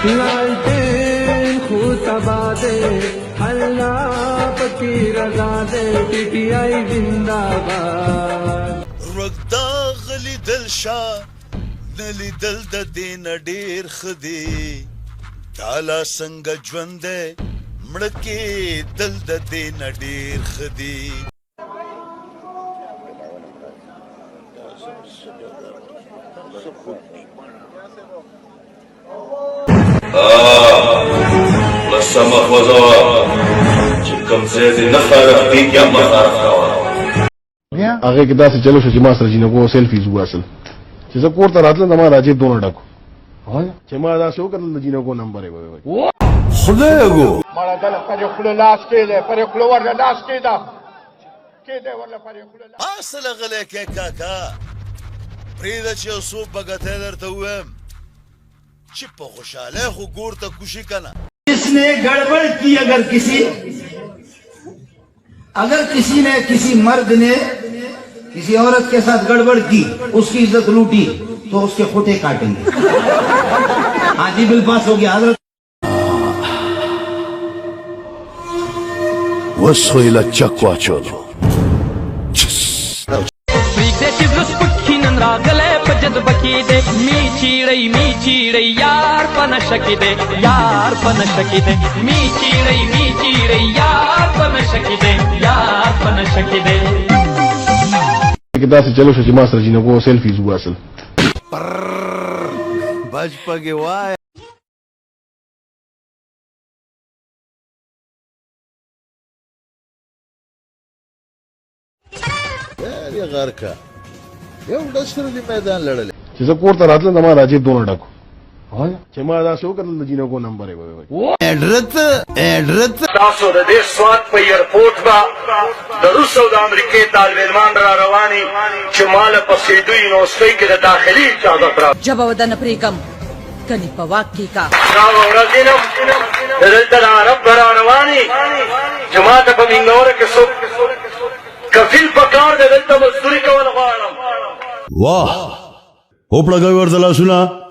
लालटेन खुतबा दे अल्लाह पकी रजा दे PTI जिंदाबाद رګدا غلی دل شا نلی دل د دین ډیر خدي تعالی څنګه ژوند مړکه دل د دین ډیر خدي لسما خوزوا چې کوم ځای دې نه خارق دی یا ما خارق کاوه هغه کې داسې چلو شو چې ما سره جنګو سیلفیز واصل چې زه کور ته راتلم ما راځي دونه ډکو چې ما دا شو کړل د جنګو نمبر یې وای خدای گو مړه دل پر خپل لاس کې ده پر خپل ور لاس کې ده ورله پر خپل اصل غلې کې کاکا پریدا چې اوسو بغته درته وم چې په خوشاله خو ګور ته کوشي کنه इसने गड़बड़ की अगर किसी ने किसी मर्द ने किसी औरत के साथ गड़बड़ की उसकी इज्जत लूटी तो उसके खोटे काटेंगे हाजी बिल पास हो गया हजरत وسویلا چکوا چولو می چیړی یار پن شکی دے یار پن شکی دے می چیړی یار پن شکی دے یار پن شکی دے کې داسې چلو شو چې ما سره جنګو سیلفیز واصل بج پګي وای یا غرکا یو دشتر دی میدان لړل چې زه کور ته راتلم ما راځي دونه ډکو چې ما دا شو کړل د جنګو نمبر یې وای اډرت تاسو د دې سوات په ایرپورټ با د روس او د امریکای طالب علمان را رواني چې مال په سیدو یونیورسيټي کې د داخلي اجازه را جب ودن پریکم کني په واقع کا دا ورځینم دلته عرب را رواني جماعت په منګور کې څوک کفیل پکار دلته مزدوري کول غواړم واه هوپړه ګور دلا سنا